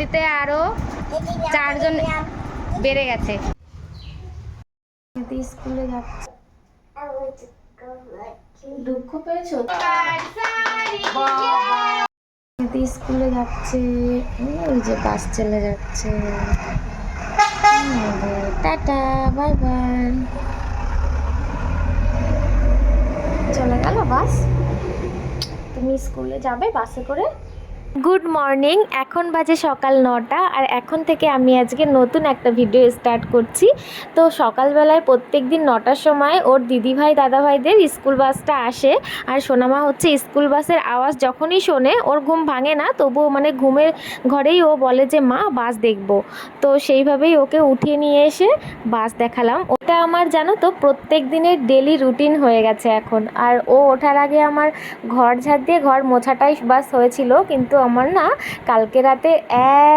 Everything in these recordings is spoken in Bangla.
দিতে আরো 4 জন বেড়ে গেছে। স্কুলে যাচ্ছে। দুঃখ পেয়েছো? স্কুলে যাচ্ছে, ওই যে বাস চলে যাচ্ছে। Tata, bye bye. চলে গেল বাস। তুমি স্কুলে যাবে বাসে করে? গুড মর্নিং, এখন বাজে সকাল 9টা আর এখন থেকে আমি আজকে নতুন একটা ভিডিও স্টার্ট করছি। তো সকালবেলায় প্রত্যেক দিন 9টার সময় ওর দিদিভাই দাদাভাইদের স্কুল বাসটা আসে। আর সোনামা হচ্ছে স্কুল বাসের আওয়াজ যখনই শোনে ওর ঘুম ভাঙে না, তবুও মানে ঘুমের ঘরেই ও বলে যে মা বাস দেখব। তো সেইভাবেই ওকে উঠিয়ে নিয়ে এসে বাস দেখালাম। ওটা আমার জানো তো প্রত্যেক দিনের ডেলি রুটিন হয়ে গেছে এখন। আর ও ওঠার আগে আমার ঘর ঝাড় দিয়ে ঘর মোছাটাই বাস হয়েছিল, কিন্তু আমার না কালকে রাতে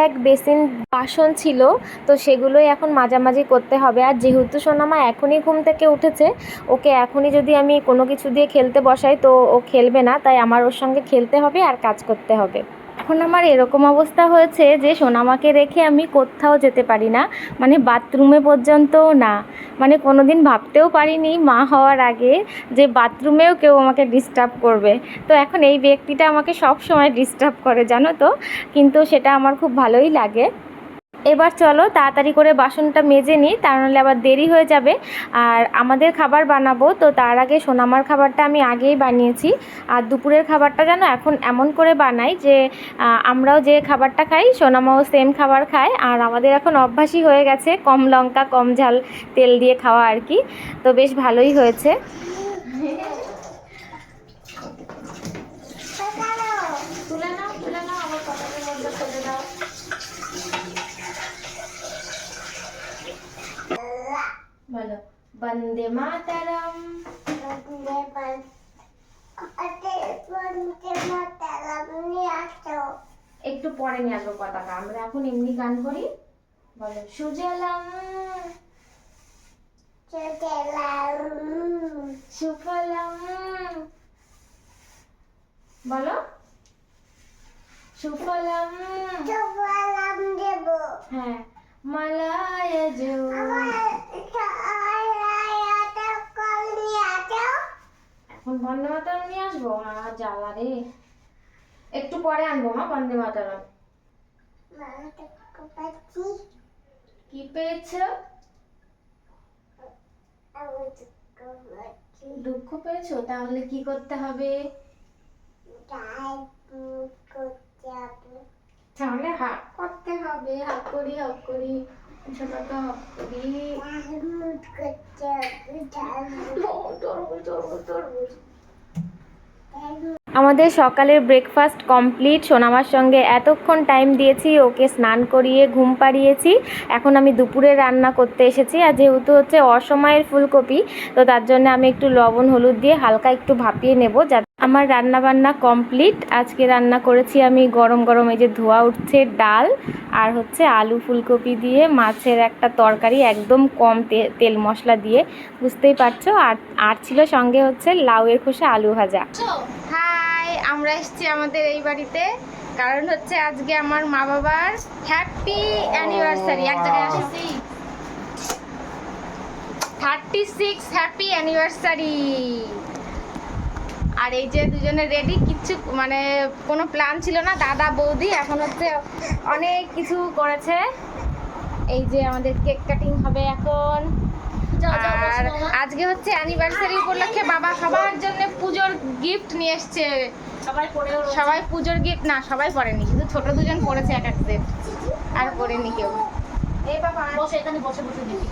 এক বেসিন বাসন ছিল, তো সেগুলোই এখন মাঝামাঝি করতে হবে। আর যেহেতু সোনামা এখনই ঘুম থেকে উঠেছে, ওকে এখনই যদি আমি কোনো কিছু দিয়ে খেলতে বসাই তো ও খেলবে না, তাই আমার ওর সঙ্গে খেলতে হবে আর কাজ করতে হবে। এখন আমার এরকম অবস্থা হয়েছে যে সোনামাকে রেখে আমি কোথাও যেতে পারি না, মানে বাথরুমে পর্যন্তও না। মানে কোনো দিন ভাবতেও পারিনি মা হওয়ার আগে যে বাথরুমেও কেউ আমাকে ডিস্টার্ব করবে। তো এখন এই ব্যক্তিটা আমাকে সব সময় ডিস্টার্ব করে জানো তো, কিন্তু সেটা আমার খুব ভালোই লাগে। এবার চলো তাড়াতাড়ি করে বাসনটা মেজে নিই, তা নাহলে আবার দেরি হয়ে যাবে। আর আমাদের খাবার বানাবো, তো তার আগে সোনামার খাবারটা আমি আগেই বানিয়েছি। আর দুপুরের খাবারটা যেন এখন এমন করে বানাই যে আমরাও যে খাবারটা খাই সোনামাও সেম খাবার খায়। আর আমাদের এখন অভ্যাসই হয়ে গেছে কম লঙ্কা কম ঝাল তেল দিয়ে খাওয়া আর কি। তো বেশ ভালোই হয়েছে। তুলে নাও তুলে নাও, আবার পকেটের মধ্যে ফেলে দাও। বলো বন্দে মাতরম। একটু পরে নিয়ে আসবো পতাকা, আমরা এখন এমনি গান করি। বলো সুজলাম সুফলাম। বলো সুফলাম। হ্যাঁ মালায় যো। এখন বন্দে মাতরম নিয়ে আসবো? জ্বালা রে, একটু পরে আনবো মা বন্দে মাতরম। কি পেয়েছো? দুঃখ পেয়েছো? তাহলে কি করতে হবে? তাহলে হাক করতে হবে। হাক করি হাক করি ছোটটা হাক করি। আমাদের সকালের ব্রেকফাস্ট কমপ্লিট। সোনামার সঙ্গে এতক্ষণ টাইম দিয়েছি, ওকে স্নান করিয়ে ঘুম পাড়িয়েছি। এখন আমি দুপুরে রান্না করতে এসেছি। আর যেহেতু হচ্ছে অসময়ের ফুলকপি, তো তার জন্য আমি একটু লবণ হলুদ দিয়ে হালকা একটু ভাপিয়ে নেব। আমার রান্না বান্না কমপ্লিট। আজকে রান্না করেছি আমি গরম গরম এই যে ধোয়া উঠছে ডাল, আর হচ্ছে আলু ফুলকপি দিয়ে মাছের একটা তরকারি, একদম কম তেল মশলা দিয়ে, বুঝতেই পারছো। আর ছিল সঙ্গে হচ্ছে লাউয়ের খোসা আলু ভাজা। হাই, আমরা এসেছি আমাদের এই বাড়িতে, কারণ হচ্ছে আজকে আমার মা বাবার হ্যাপি অ্যানিভার্সারি। এক জায়গায় আসছি 36 হ্যাপি অ্যানিভার্সারি। আর এই যে দুজনে রেডি, কিচ্ছু মানে কোনো প্ল্যান ছিল না, দাদা বৌদি এখন হচ্ছে অনেক কিছু করেছে। এই যে আমাদের কেক কাটিং হবে এখন। আর আজকে হচ্ছে অ্যানিভার্সারি উপলক্ষে বাবা সবার জন্য পুজোর গিফট নিয়ে এসছে। সবাই পুজোর গিফট না, সবাই পড়েনি, শুধু ছোট দুজন পড়েছে এক এক সেট, আর পড়েনি কেউ। এই বাবা বসে এখানে বসে বসে দেখি।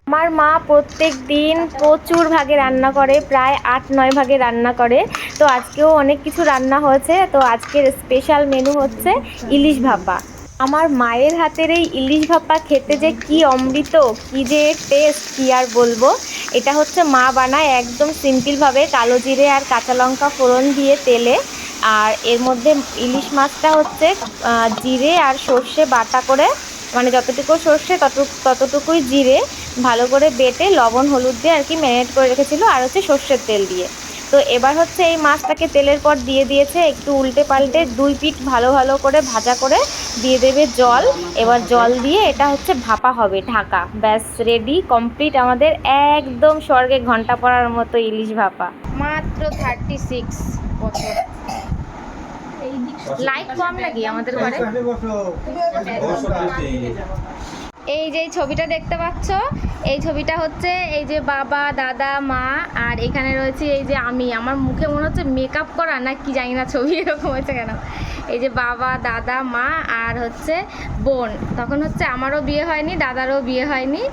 আমার মা প্রত্যেক দিন প্রচুর ভাগে রান্না করে, প্রায় 8-9 ভাগে রান্না করে। তো আজকেও অনেক কিছু রান্না হয়েছে। তো আজকের স্পেশাল মেনু হচ্ছে ইলিশ ভাপা। আমার মায়ের হাতের এই ইলিশ ভাপা খেতে যে কি অমৃত, কি যে টেস্ট, কি আর বলবো। এটা হচ্ছে মা বানায় একদম সিম্পলভাবে, কালো জিরে আর কাঁচা লঙ্কা ফোড়ন দিয়ে তেলে। আর এর মধ্যে ইলিশ মাছটা হচ্ছে জিরে আর সর্ষে বাটা করে, মানে যতটুকু সর্ষে ততটুকুই জিরে ভালো করে বেটে লবণ হলুদ দিয়ে আর কি ম্যারিনেট করে রেখেছিল, আর হচ্ছে সর্ষের তেল দিয়ে। তো এবার হচ্ছে এই মাছটাকে তেলের পর দিয়ে দিয়েছে, একটু উল্টে পাল্টে 2 পিঠ ভালো ভালো করে ভাজা করে দিয়ে দেবে জল। এবার জল দিয়ে এটা হচ্ছে ভাপা হবে ঢাকা। ব্যাস রেডি, কমপ্লিট আমাদের একদম স্বর্গে ঘন্টা পড়ার মতো ইলিশ ভাপা। মাত্র 36 বছর। লাইট কম লাগে আমাদের ঘরে। এই যে ছবিটা দেখতে পাচ্ছ, এই ছবিটা হচ্ছে এই যে বাবা, দাদা, মা, আর এখানে রয়েছে এই যে আমি। আমার মুখে মনে হচ্ছে মেকআপ করা না কি জানি না, ছবি এরকম হয়েছে কেন। এই যে বাবা, দাদা, মা আর হচ্ছে বোন। তখন হচ্ছে আমারও বিয়ে হয়নি, দাদারও বিয়ে হয়নি।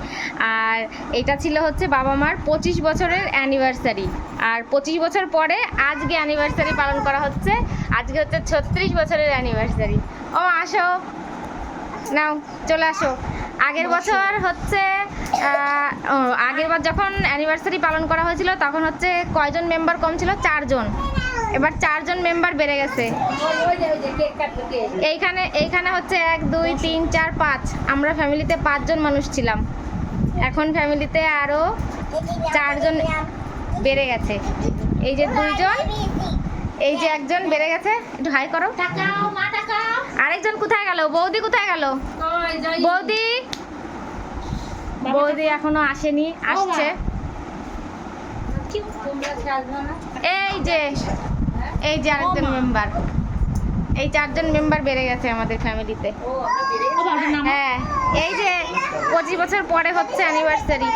আর এটা ছিল হচ্ছে বাবা মার 25 বছরের অ্যানিভার্সারি। আর 25 বছর পরে আজকে অ্যানিভার্সারি পালন করা হচ্ছে। আজকে হচ্ছে 36 বছরের অ্যানিভার্সারি। ও আসো, নাও চলে আসো। আগের বছর হচ্ছে আগের বার যখন অ্যানিভার্সারি পালন করা হয়েছিল তখন হচ্ছে কয়জন মেম্বার কম ছিল? 4 জন। এবার 4 জন মেম্বার বেড়ে গেছে। এইখানে হচ্ছে 1 2 3 4 5, আমরা ফ্যামিলিতে 5 জন মানুষ ছিলাম। এখন ফ্যামিলিতে আরও 4 জন বেড়ে গেছে। এই যে 2 জন, এই যে 1 জন বেড়ে গেছে। একটু হাই করো। আরেকজন কোথায় গেল? বৌদি কোথায় গেল? বৌদি এখনো আসেনি, আসছে। এই যে আরেকজন মেম্বার। এই 4 জন মেম্বার বেড়ে গেছে আমাদের ফ্যামিলিতে। হ্যাঁ, এই যে 25 বছর পরে হচ্ছে অ্যানিভার্সারি।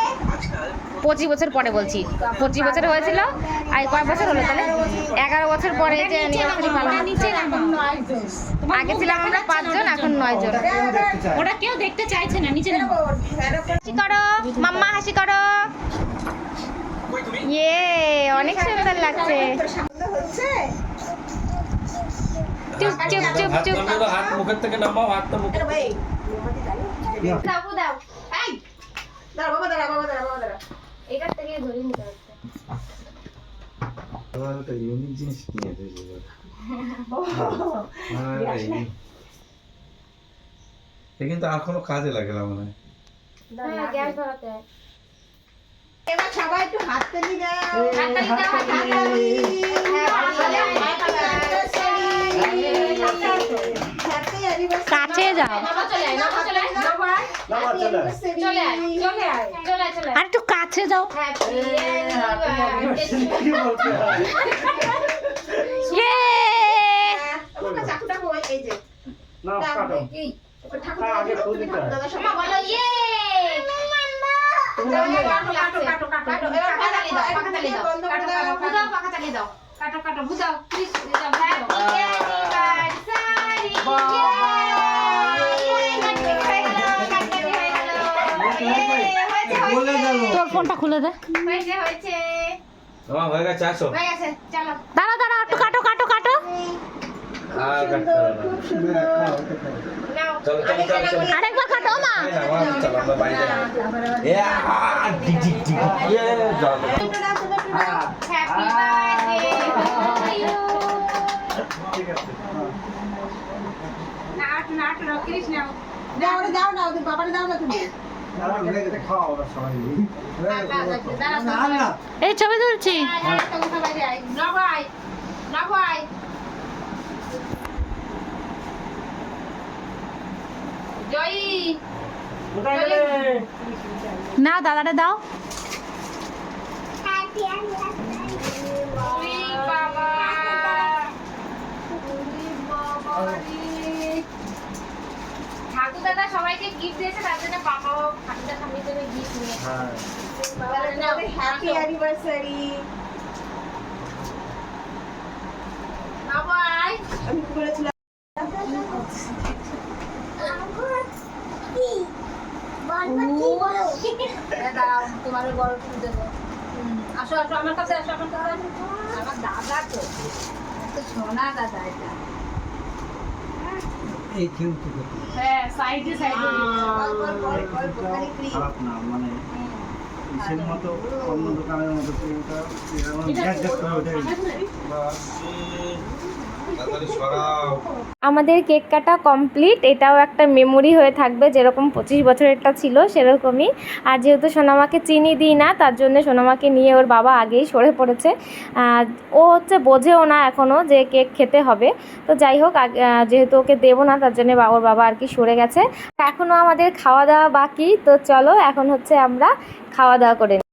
25 বছর পরে বলছি, 25 বছর হয়েছিল। আর কয় বছর হলো তাহলে? 11 বছর পরে যে অ্যানিভার্সারি পালন হচ্ছে। আগে ছিলাম আমরা 5 জন, এখন 9 জন। ওরা কেউ দেখতে চাইছে না, নিচে নামো। হাসি করো মাম্মা, হাসি করো। ইয়ে, অনেক সুন্দর লাগছে। চুপ চুপ চুপ চুপ। হাত মুখের থেকে নামাও, হাতটা মুখে। দাও দাও। এই দাঁড়া বাবা, দাঁড়া বাবা, দাঁড়া বাবা, দাঁড়া। এটা থেকে ধরে নিতে হচ্ছে। আমার তো ইউনিক জিনিস নিয়ে এসেছে। কিন্তু আর কোনো কাজে লাগে না মনে হয়। হ্যাঁ, গ্যাস ধরাতে হয়। এবার সবাই একটু হাত তালি দাও। কাছে যাও, আর একটু কাছে যাও। তোর ফোনটা খুলে দে। তোমার হয়ে গেছে, আসো। দাঁড়া দাঁড়া, একটু কাটো কাটো কাটো। আর কাটতে হবে না। চলো চলো চলো চলো। আরেকবার কাটো মা। চলো আমরা বাড়ি যাই। ডিক ডিক ডিক। যাও। Happy birthday to you. নাট কৃষ্ণ। দাও না, ওদের বাবারে দাও না তুমি। এই ছবি তুলছি। না দাদারে দাও। ঠাকুর দাদা সবাইকে গিফট দিয়েছে, তার জন্য বাবাও ঠাকুর দাদা স্বামীর জন্য গিফট নিয়েছে। Happy anniversary. বাবাই আমি বলেছিলাম তোমার বড় ফুল দেবো। আসো আসো আমার কাছে, আসো আমার কাছে। আমার দাদা তো সোনা দাদা। এটা এই কিন্তু হ্যাঁ, সাইডে সাইডে খারাপ না, মানে ইসের মতো অন্য দোকানের মতো ওটা গ্যাস গ্যাস করে ওঠে। আমাদের কেক কাটা কমপ্লিট। এটাও একটা মেমোরি হয়ে থাকবে, যেরকম 25 বছরেরটা ছিল সেরকমই। আর যেহেতু সোনামাকে চিনি দিই না, তার জন্য সোনামাকে নিয়ে ওর বাবা আগেই সরে পড়েছে। ও হচ্ছে বোঝেও না এখনও যে কেক খেতে হবে। তো যাই হোক, যেহেতু ওকে দেবো না, তার জন্য ওর বাবা আর কি সরে গেছে। এখনও আমাদের খাওয়া দাওয়া বাকি। তো চলো এখন হচ্ছে আমরা খাওয়া দাওয়া করে নিই।